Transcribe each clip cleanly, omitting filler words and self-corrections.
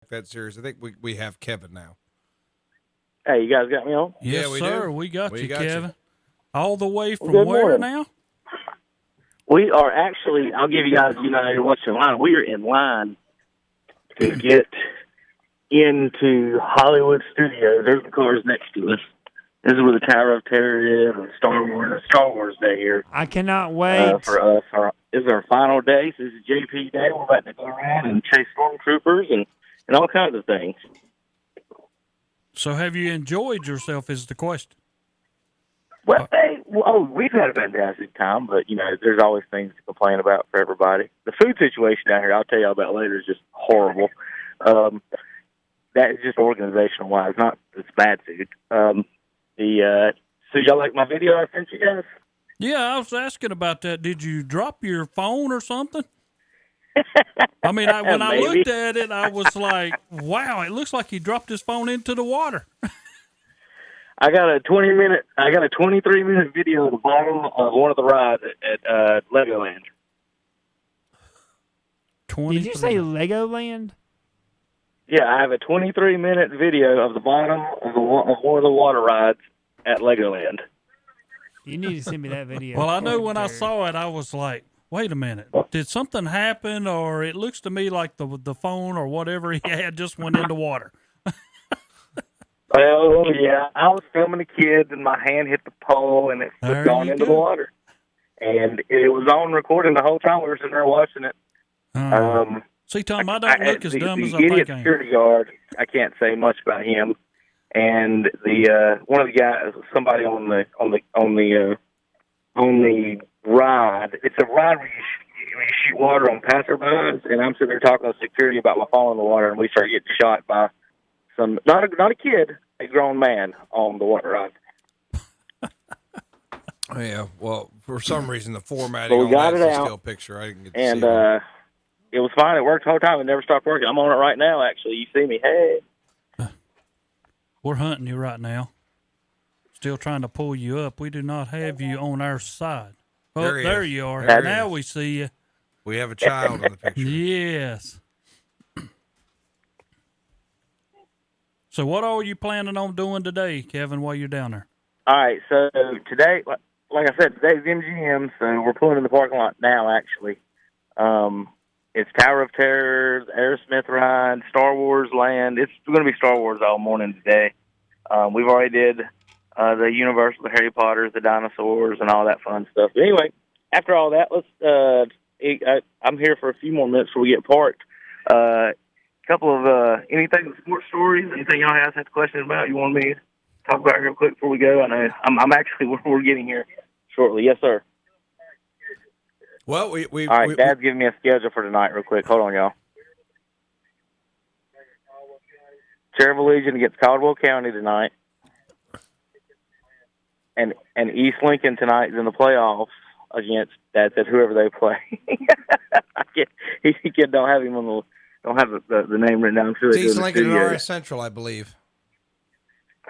that series. I think we have Kevin now. Hey, you guys got me on? Yes, Yeah, we sir. do. We got We you, got you. Kevin. All the way from Good where morning. now? We are actually, I'll give you guys, you're watching line. We are in line to get into Hollywood Studios. There's the cars next to us. This is where the Tower of Terror is and Star Wars Day here. I cannot wait. For us. This is our final day. So this is JP Day. We're about to go around and chase stormtroopers and all kinds of things. So have you enjoyed yourself is the question. Well, we've had a fantastic time, but, there's always things to complain about for everybody. The food situation down here, I'll tell you about later, is just horrible. That is just organizational-wise, not it's bad food. So y'all like my video I sent you guys? Yeah, I was asking about that. Did you drop your phone or something? I mean, when I looked at it, I was like, wow, it looks like he dropped his phone into the water. I got a 23-minute video of the bottom of one of the rides at Legoland. Did you say Legoland? Yeah, I have a 23-minute video of the bottom of one of the water rides at Legoland. You need to send me that video. Well, I know when I saw it, I was like, wait a minute. Did something happen? Or it looks to me like the phone or whatever he had just went into water. Well, yeah, I was filming the kids, and my hand hit the pole, and it was gone into the water. And it was on recording the whole time we were sitting there watching it. See, Tom, I don't look as dumb as I think I am. The security guard, I can't say much about him. And the one of the guys, somebody on the ride. It's a ride where you shoot water on passerbys, and I'm sitting there talking to security about my fall in the water, and we start getting shot by not a kid, a grown man on the water ride. Yeah, well, for some reason the formatting we on got that's it a out, still picture. I didn't get to and see it. It was fine. It worked the whole time. It never stopped working. I'm on it right now. Actually, you see me? Hey, we're hunting you right now. Still trying to pull you up. We do not have you on our side. Oh, there you are. Now we see you. We have a child in the picture. Yes. So what are you planning on doing today, Kevin, while you're down there? All right, so today, like I said, today's MGM, so we're pulling in the parking lot now, actually. It's Tower of Terror, Aerosmith ride, Star Wars Land. It's going to be Star Wars all morning today. We've already did the Universal, the Harry Potters, the dinosaurs, and all that fun stuff. But anyway, after all that, I'm here for a few more minutes before we get parked. Couple of anything sports stories, anything y'all have questions about you want me to talk about real quick before we go? I know I'm actually we're getting here shortly. Yes, sir. Well, all right. Dad's giving me a schedule for tonight, real quick. Hold on, y'all. Cherville Legion against Caldwell County tonight, and East Lincoln tonight is in the playoffs against Dad said whoever they play. He don't have him on the. Don't have the name written down. I'm sure it's East Lincoln and RS Central, I believe.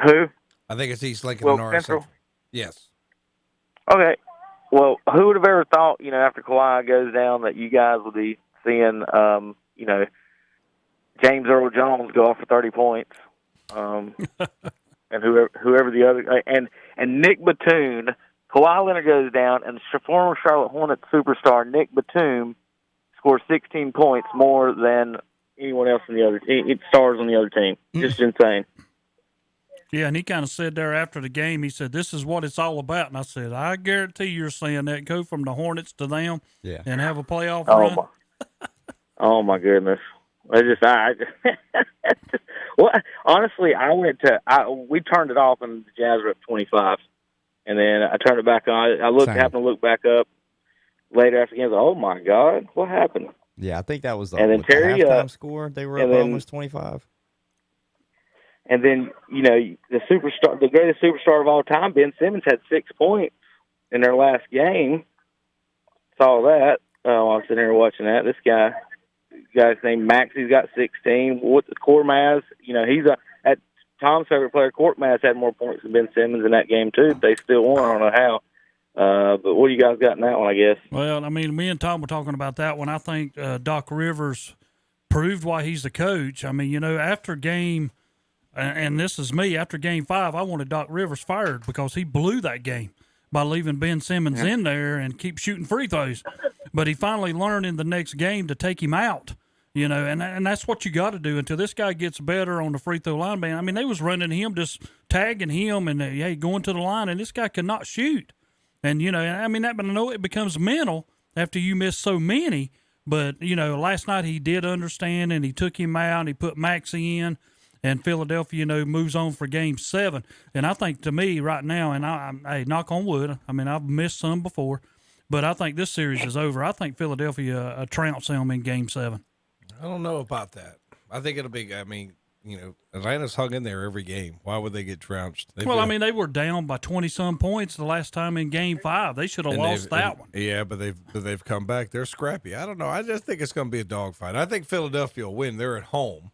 Who? I think it's East Lincoln and RS Central. Yes. Okay. Well, who would have ever thought, after Kawhi goes down, that you guys would be seeing, James Earl Jones go off for 30 points, and whoever the other, and Nick Batum. Kawhi Leonard goes down, and former Charlotte Hornets superstar Nick Batum scored 16 points more than anyone else in the other team. Stars on the other team. Just insane. Yeah, and he kind of said there after the game, he said, this is what it's all about. And I said, I guarantee you're saying that. Go from the Hornets to them and have a playoff run. Oh, my goodness. Well, honestly, we turned it off and the Jazz were up 25. And then I turned it back on. Happened to look back up later after the game. Oh, my God, what happened? Yeah, I think that was the halftime score. They were up almost 25. And then, the greatest superstar of all time, Ben Simmons, had 6 points in their last game. Saw that. I was sitting here watching that. This guy's named Max. He's got 16. Kormaz, he's at Tom's favorite player. Korkmaz had more points than Ben Simmons in that game too. They still won. I don't know how. But what do you guys got in that one? I guess. Well, I mean, me and Tom were talking about that one. I think Doc Rivers proved why he's the coach. I mean, after game, and this is me, after game 5, I wanted Doc Rivers fired because he blew that game by leaving Ben Simmons in there and keep shooting free throws. But he finally learned in the next game to take him out, and that's what you got to do until this guy gets better on the free throw line. Man, I mean, they was running him, just tagging him and, hey, going to the line, and this guy could not shoot. And, I know it becomes mental after you miss so many. But, last night he did understand, and he took him out, and he put Maxey in, and Philadelphia, moves on for Game 7. And I think, to me, right now, and hey, knock on wood, I mean, I've missed some before, but I think this series is over. I think Philadelphia trounce them in Game 7. I don't know about that. I think it'll be, Atlanta's hung in there every game. Why would they get trounced? They were down by 20-some points the last time in Game 5. They should have lost that one. Yeah, but they've come back. They're scrappy. I don't know. I just think it's going to be a dogfight. I think Philadelphia will win. They're at home.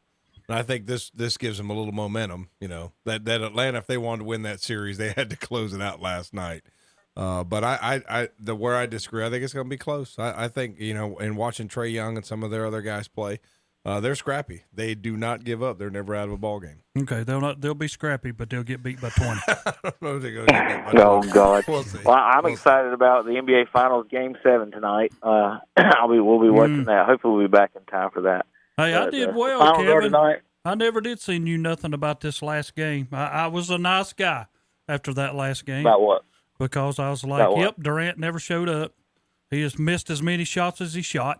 And I think this gives them a little momentum. That Atlanta, if they wanted to win that series, they had to close it out last night. But where I disagree, I think it's going to be close. I think, in watching Trae Young and some of their other guys play, they're scrappy. They do not give up. They're never out of a ball game. Okay, they'll be scrappy, but they'll get beat by 20. I don't know if they're going to get beat by 20. Oh, God. We'll see. Well, I'm excited about the NBA Finals Game 7 tonight. We'll be watching that. Hopefully we'll be back in time for that. Hey, I did well, Finals are Kevin. tonight. I never did send you nothing about this last game. I was a nice guy after that last game. About what? Because I was like, what? yep, Durant never showed up. He just missed as many shots as he shot.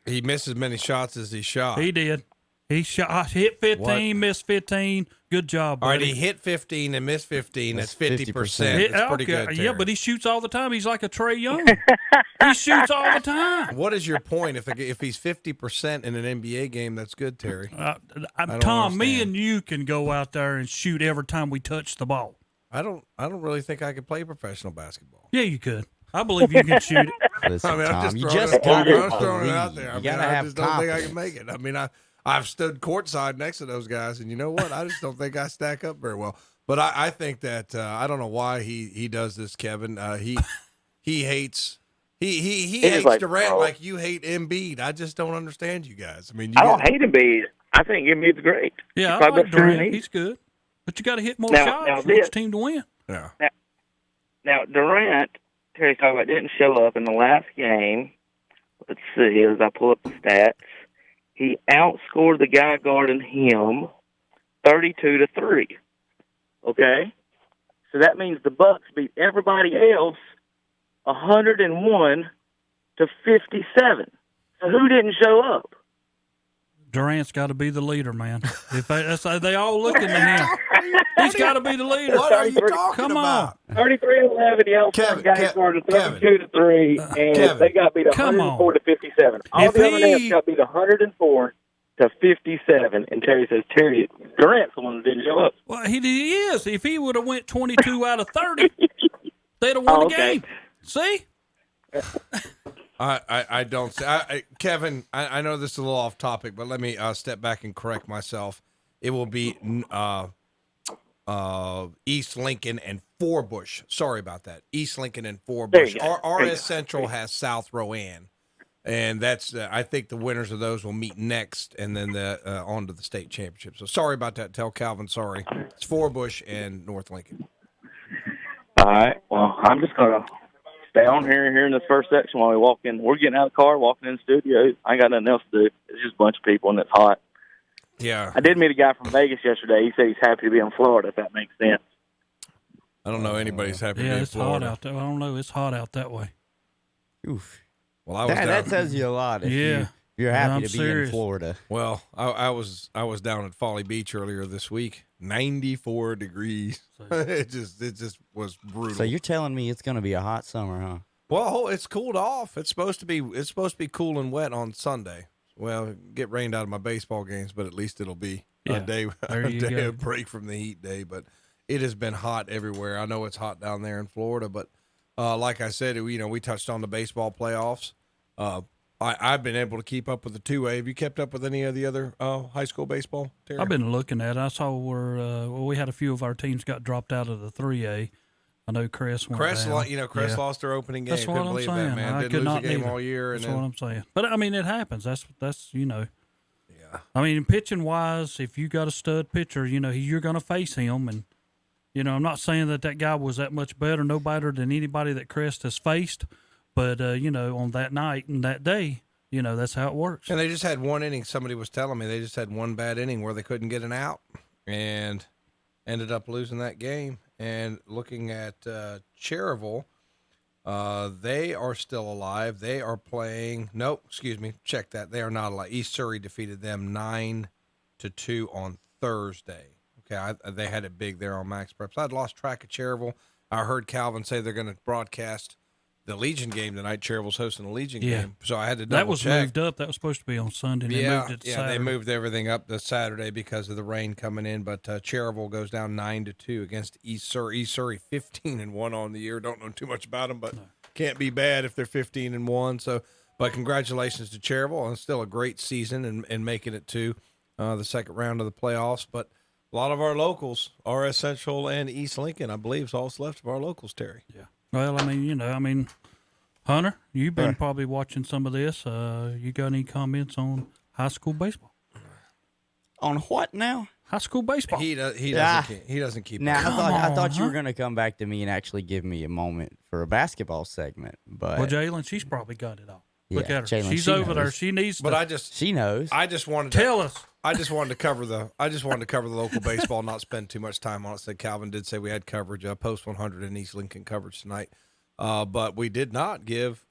He missed as many shots as he shot. He did. He hit 15, What? missed 15. Good job, All right, buddy. he hit 15 and missed 15. That's That's 50%. 50%. That's pretty good, Yeah, Terry. but he shoots all the time. He's like a Trae Young. He shoots all the time. What is your point? If he's 50% in an NBA game, that's good, Terry. don't Tom, me understand. and you can go out there and shoot every time we touch the ball. I don't really think I could play professional basketball. Yeah, you could. I believe you can shoot it. Listen, I'm Tom, you throwing just it, I'm gotta just throwing it out believe. there. You gotta I have just don't think I confidence. can make it. I mean, I've stood courtside next to those guys, and you know what? I just don't think I stack up very well. But I think that I don't know why he does this, Kevin. He hates he hates like Durant pro. like you hate Embiid. I just don't understand you guys. I mean, I don't hate Embiid. I think Embiid's great. Yeah, He's I probably like the best Durant. in the He's good. But you got to hit more Now shots for this- each team to win. Yeah. Now, Durant, Terry's talking about, didn't show up in the last game. Let's see, as I pull up the stats. He outscored the guy guarding him 32-3. Okay? So that means the Bucks beat everybody else 101-57. So who didn't show up? Durant's got to be the leader, man. If they all looking to him. He's got to be the leader. What are you talking Come about? 33-11, he outscored Kevin, the guy Kev- guarding Kevin. 32-3, and Kevin. they got beat Come on. 104-57. All If the other he- names got beat 104-57, and Terry says, Durant's the one that didn't show up. Well, he is. If he would have went 22 out of 30, they'd have won Oh, the okay. game. See? I don't see. Kevin, I know this is a little off topic, but let me step back and correct myself. It will be East Lincoln and Forbush. Sorry about that. East Lincoln and There Forbush. you go. There you RS go. Central has South Rowan, and that's I think the winners of those will meet next, and then on to the state championship. So sorry about that. Tell Calvin sorry. It's Forbush and North Lincoln. All right. Well, I'm just going to stay on here in this first section while we walk in. We're getting out of the car, walking in the studio. I ain't got nothing else to do. It's just a bunch of people, and it's hot. Yeah, I did meet a guy from Vegas yesterday. He said he's happy to be in Florida, if that makes sense. I don't know anybody's happy to Yeah, be in it's hot Florida. out there. I don't know. It's hot out that way. Oof. Well, I was down. That tells you a lot. If Yeah. you're I'm happy to be serious. in Florida. Well, I was down at Folly Beach earlier this week. 94 degrees. it just was brutal. So you're telling me it's going to be a hot summer, huh? well, it's cooled off. It's supposed to be cool and wet on Sunday. Well, get rained out of my baseball games, but at least it'll be Yeah, a day there you go. of break from the heat day. But it has been hot everywhere. I know it's hot down there in Florida, but like I said, we touched on the baseball playoffs. I've been able to keep up with the 2A. Have you kept up with any of the other high school baseball, Terry? I've been looking at it. I saw where we had a few of our teams got dropped out of the 3A. I know Crest went Crest, down. Crest Yeah. lost their opening game. That's what Couldn't I'm believe saying. that, man. I Didn't could lose a not game neither. all year. That's And what then, I'm saying. But I mean, it happens. That's yeah. I mean, pitching wise, if you got a stud pitcher, you're going to face him. And I'm not saying that guy was that much better, no better than anybody that Crest has faced. But on that night and that day, that's how it works. And they just had one inning. Somebody was telling me they just had one bad inning where they couldn't get an out and ended up losing that game. And looking at Cherryville, they are still alive. They are playing. Nope, excuse me. Check that. They are not alive. East Surrey defeated them 9-2 on Thursday. Okay, they had it big there on Max Preps. I'd lost track of Cherryville. I heard Calvin say they're going to broadcast the Legion game tonight. Cherryville's hosting a Legion game, so I had to double that was check. moved up. That was supposed to be on Sunday. And they moved it to Saturday. They moved everything up to Saturday because of the rain coming in. But Cherryville goes down 9-2 against East Surrey. East Surrey 15-1 on the year. Don't know too much about them, but can't be bad if they're 15-1. So, but congratulations to Cherryville, and still a great season and making it to the second round of the playoffs. But a lot of our locals, RS Central and East Lincoln, I believe, is all that's left of our locals, Terry. Yeah. Well, I mean, Hunter, you've been probably watching some of this. You got any comments on high school baseball? On what now? High school baseball. He doesn't keep. Now I thought you huh? were gonna come back to me and actually give me a moment for a basketball segment, but Well, Jalen, she's probably got it all. Look Yeah, at her. Jalen, She's she over there. knows. She needs to. But she knows. I just wanted tell us. I just wanted to cover the local baseball, not spend too much time on it. So Calvin did say we had coverage, Post 100 in East Lincoln coverage tonight, but we did not give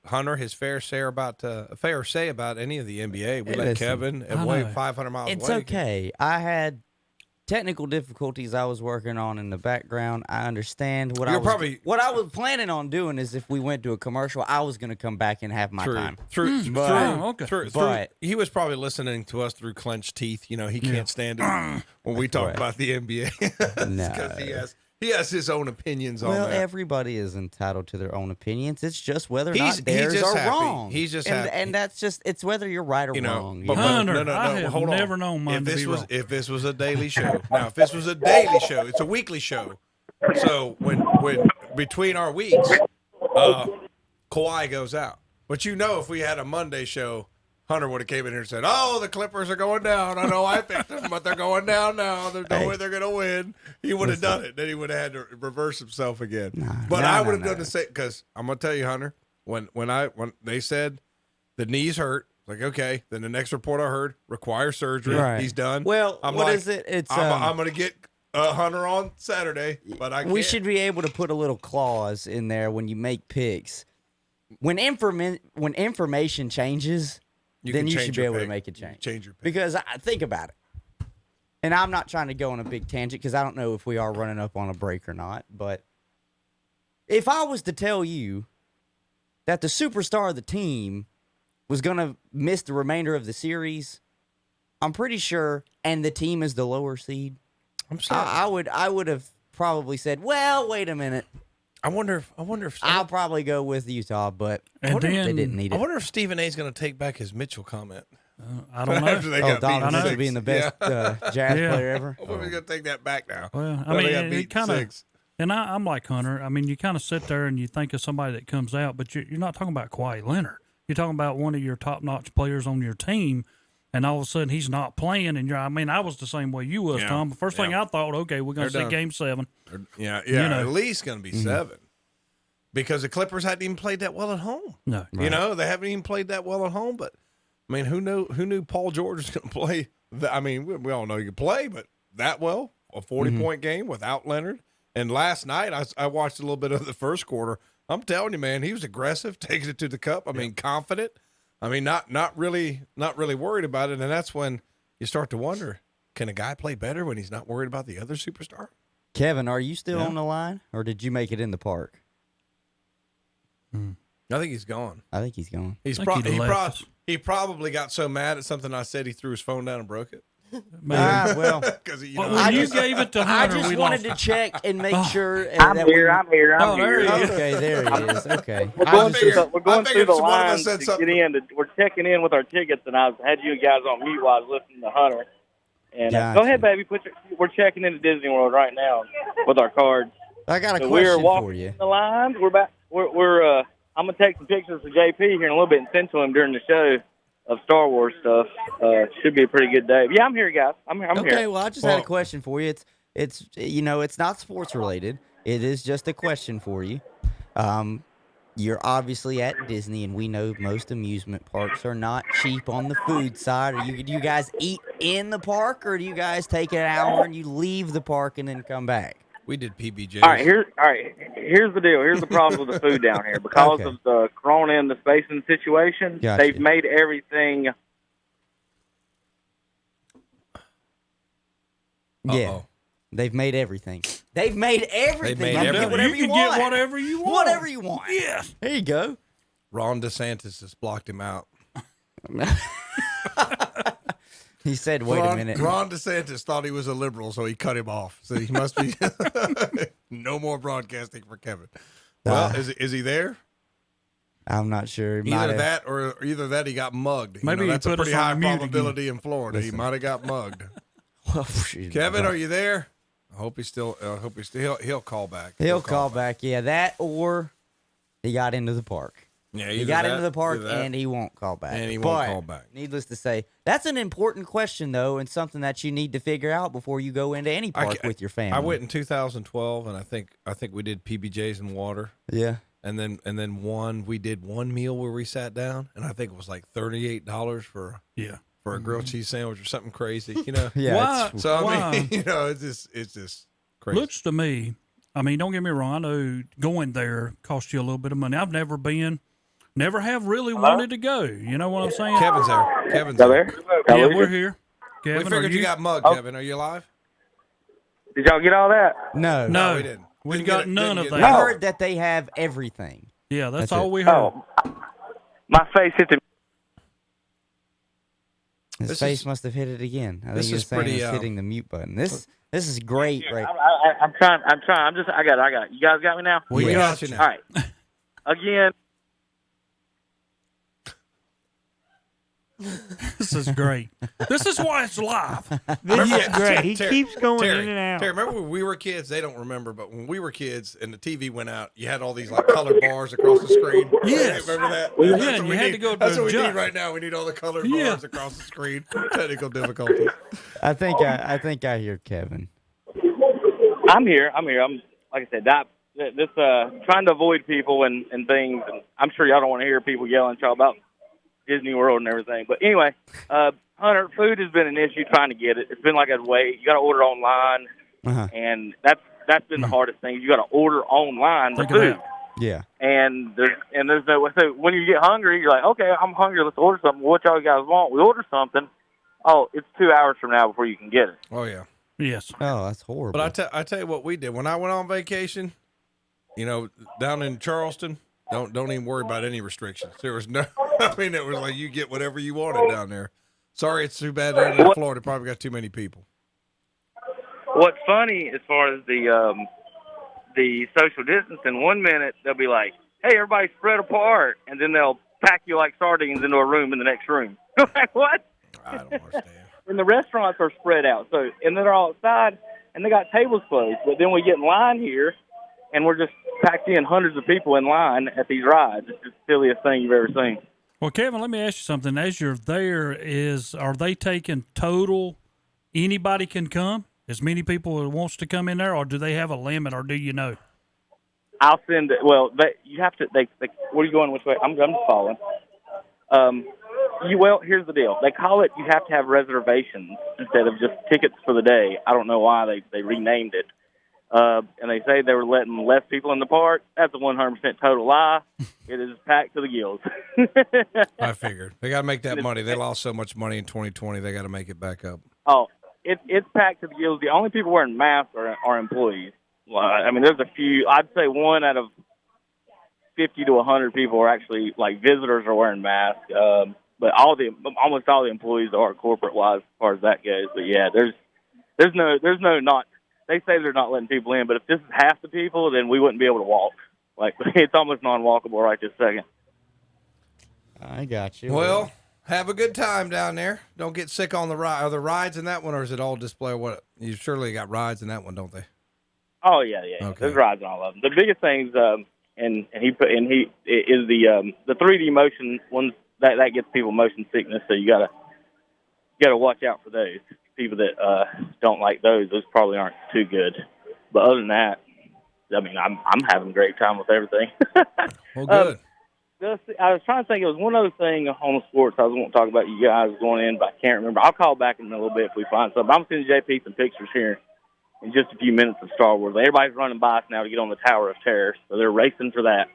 Hunter his fair say about any of the NBA. We let Listen, Kevin I away know. 500 miles It's away. okay. I had technical difficulties I was working on in the background. I understand what what I was planning on doing is if we went to a commercial, I was going to come back and have my time. He was probably listening to us through clenched teeth. He can't stand it when we talk about the NBA. No. Because he has his own opinions on Well, that. everybody is entitled to their own opinions. It's just whether or He's not theirs just are happy. wrong. He's just and, happy. and that's just it's whether you're right or wrong. But Hunter, no, I have hold on. never known mine to be wrong. If this was a daily show, now if this was a daily show, it's a weekly show. So when between our weeks, Kawhi goes out. But if we had a Monday show, Hunter would have came in here and said, "Oh, the Clippers are going down. I know I picked them, but they're going down now. There's no way they're going to win." He would have done it. Then he would have had to reverse himself again. I would have done the same because I'm going to tell you, Hunter, when they said the knee's hurt, like okay, then the next report I heard requires surgery. Right. He's done. Well, I'm what like, is it? It's I'm going to get Hunter on Saturday, but I can't. We should be able to put a little clause in there when you make picks. When information changes, then you should be able to make a change. Change your pick. Because think about it. And I'm not trying to go on a big tangent because I don't know if we are running up on a break or not. But if I was to tell you that the superstar of the team was going to miss the remainder of the series, I'm pretty sure, and the team is the lower seed, I would have probably said, well, wait a minute. I wonder if I'll probably go with Utah, but And they then- didn't need I it. wonder if Stephen A. is going to take back his Mitchell comment. I don't know. After they got beat Donovan know. Mitchell being the best jazz Yeah. player ever. I wonder if he's going to take that back now. Well, I Well, they mean, got it beat kind of, 6. and I'm like Hunter. I mean, you kind of sit there and you think of somebody that comes out, but you're not talking about Kawhi Leonard. You're talking about one of your top-notch players on your team, and all of a sudden he's not playing. And I was the same way you was, Yeah. Tom. The first thing I thought, okay, we're going to They're see done. Game 7. Yeah, know. at least going to be 7. Because the Clippers hadn't even played that well at home. No, They haven't even played that well at home. But I mean, who knew Paul George was going to play? We all know you can play, but that well, a 40-point game without Leonard. And last night, I watched a little bit of the first quarter. I'm telling you, man, he was aggressive, taking it to the cup. I mean, confident. I mean, not really worried about it. And that's when you start to wonder: can a guy play better when he's not worried about the other superstar? Kevin, are you still on the line, or did you make it in the park? I think he's gone. I think he's gone. I think he'd left us. He probably got so mad at something I said he threw his phone down and broke it. Well, Because Well, when you gave it to I Hunter, just we wanted lost. to check and make sure. I'm that here. I'm here. Oh, there he is. Okay, there he is. Okay. We're I going figured- through the, we're going I through figured the one of us lines said to something. get in. We're checking in with our tickets, and I had you guys on mute while I was listening to Hunter. And go Gotcha. ahead, baby. We're checking into Disney World right now with our cards. I got a So we're question walking for you. the lines. We're back. We're I'm gonna take some pictures of JP here in a little bit and send to him during the show of Star Wars stuff. Should be a pretty good day. Yeah, I'm here, guys. I'm here. Okay, well, I just had Well- a question for you. It's it's not sports related. It is just a question for you. You're obviously at Disney, and we know most amusement parks are not cheap on the food side. Do you guys eat in the park, or do you guys take an hour and you leave the park and then come back? We did PBJs. All right, here's the deal. Here's the problem with the food down here because Okay. of the Corona and the spacing situation. Gotcha. They've made everything. Yeah, Uh-oh. they've made everything. They've made everything. made You can everything. get whatever you can want. get whatever you want. Whatever you want. Yes. There you go. Ron DeSantis has blocked him out. He said, "Wait a minute." Ron DeSantis thought he was a liberal, so he cut him off. So he must be no more broadcasting for Kevin. Well, is he there? I'm not sure. He might Either have- that he got mugged. Maybe he that's a put us pretty on high mute again. probability in Florida. He might have got mugged. Well, shoot. Kevin, are you there? I hope he's still. He'll call back. He'll call back. Yeah, that or he got into the park. Yeah, He either got that- into the park either that. and he won't call back. And he won't But, call back. Needless to say, that's an important question though, and something that you need to figure out before you go into any park with your family. I went in 2012, and I think we did PBJs and water, Yeah. and then we did one meal where we sat down, and I think it was like $38 for Yeah. a grilled cheese sandwich or something crazy, you know. Yeah. Why- it's- So I Wow. mean, it's just crazy. Looks to me, I mean, don't get me wrong. I know going there costs you a little bit of money. I've never been, never have really wanted to go. You know what I'm saying? Kevin's there. Kevin's Y'all there. there? Yeah, Y'all we're there? here. We Kevin, are figured you you? got mugged, Oh. Kevin. Are you alive? Did y'all get all that? no. No, we didn't. We Didn't got get it- none didn't of get that. I No. heard that they have everything. Yeah, that's That's all it. we heard. Oh, my face hit the. His This face is- must have hit it again. I think this you're is saying pretty, it's hitting the mute button. This is great, right? I'm trying. I'm just. I got it. You guys got me now. We Yeah. got you now. All right. Again, This is great. This is why it's live. This is great. He Terry, keeps going Terry, in and out. Terry, remember when we were kids? They don't remember, but when we were kids and the TV went out, you had all these like colored bars across the screen. Yes. Remember that? Yeah, That's and what you we had need. to go to That's what we adjust. need right now. We need all the colored Yeah. bars across the screen. Technical difficulties. I think I hear Kevin. I'm here. I'm like I said. This trying to avoid people and things. And I'm sure y'all don't want to hear people yelling at y'all about Disney World and everything. But anyway, Hunter, food has been an issue trying to get it. It's been like a wait. You got to order online, Uh-huh. and that's been the hardest thing. You got to order online the Think of food. that. Yeah. And there's no way. So when you get hungry, you're like, okay, I'm hungry. Let's order something. What y'all guys want? We order something. Oh, it's 2 hours from now before you can get it. Oh yeah. Yes. Oh, that's horrible. But I tell you what we did when I went on vacation. You know, down in Charleston, don't even worry about any restrictions. There was no. I mean, it was like you get whatever you wanted down there. Sorry, it's too bad down in Florida. Probably got too many people. What's funny as far as the social distancing, 1 minute they'll be like, hey, everybody spread apart, and then they'll pack you like sardines into a room in the next room. Like, what? I don't understand. And the restaurants are spread out, so and they're all outside, and they got tables closed. But then we get in line here, and we're just packed in hundreds of people in line at these rides. It's the silliest thing you've ever seen. Well, Kevin, let me ask you something. As you're there, are they taking total? Anybody can come? As many people as wants to come in there, or do they have a limit, or do you know? I'll send it. Well, you have to. They where are you going? Which way? I'm just following. Well, here's the deal. They call it. You have to have reservations instead of just tickets for the day. I don't know why they renamed it. And they say they were letting less people in the park. That's a 100% total lie. It is packed to the gills. I figured they got to make that money. They lost so much money in 2020. They got to make it back up. Oh, it's packed to the gills. The only people wearing masks are employees. Well, I mean, there's a few. I'd say 1 out of 50 to 100 people are actually like visitors are wearing masks. But almost all the employees are corporate wise as far as that goes. But yeah, there's no not. They say they're not letting people in, but if this is half the people, then we wouldn't be able to walk. Like it's almost non-walkable right this second. I got you. Well, have a good time down there. Don't get sick on the ride. Are there rides in that one, or is it all display? What you surely got rides in that one, don't they? Oh yeah. Okay. There's rides on all of them. The biggest things, and he is the 3D motion ones that gets people motion sickness. So you gotta watch out for those. People that don't like those probably aren't too good. But other than that, I mean, I'm having a great time with everything. Well, good. I was trying to think. It was one other thing on the sports I was wanting to talk about you guys going in, but I can't remember. I'll call back in a little bit if we find something. I'm sending JP some pictures here in just a few minutes of Star Wars. Everybody's running by us now to get on the Tower of Terror, so they're racing for that.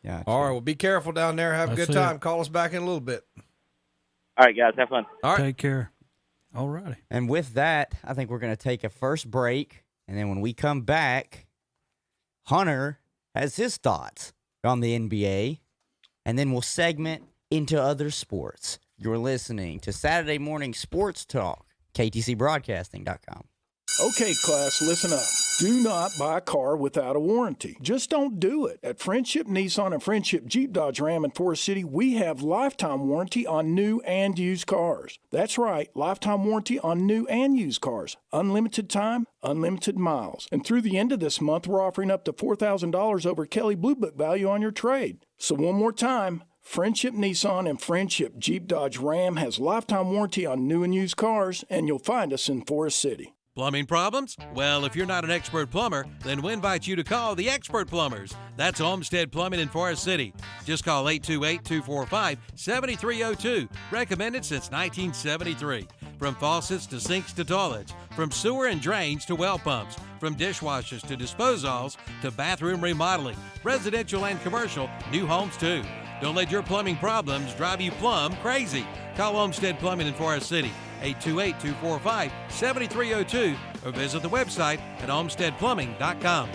Yeah. All right. Well, be careful down there. Have a That's good time. it. Call us back in a little bit. All right, guys, have fun. All right. Take care. All righty. And with that, I think we're going to take a first break. And then when we come back, Hunter has his thoughts on the NBA. And then we'll segment into other sports. You're listening to Saturday Morning Sports Talk, KTCBroadcasting.com. Okay, class, listen up. Do not buy a car without a warranty. Just don't do it. At Friendship Nissan and Friendship Jeep Dodge Ram in Forest City, we have lifetime warranty on new and used cars. That's right, lifetime warranty on new and used cars. Unlimited time, unlimited miles. And through the end of this month, we're offering up to $4,000 over Kelley Blue Book value on your trade. So one more time, Friendship Nissan and Friendship Jeep Dodge Ram has lifetime warranty on new and used cars, and you'll find us in Forest City. Plumbing problems? Well, if you're not an expert plumber, then we invite you to call the Expert Plumbers. That's Olmsted Plumbing in Forest City. Just call 828-245-7302. Recommended since 1973. From faucets to sinks to toilets, from sewer and drains to well pumps, from dishwashers to disposals to bathroom remodeling, residential and commercial, new homes too. Don't let your plumbing problems drive you plumb crazy. Call Olmsted Plumbing in Forest City, 828-245-7302, or visit the website at olmstedplumbing.com.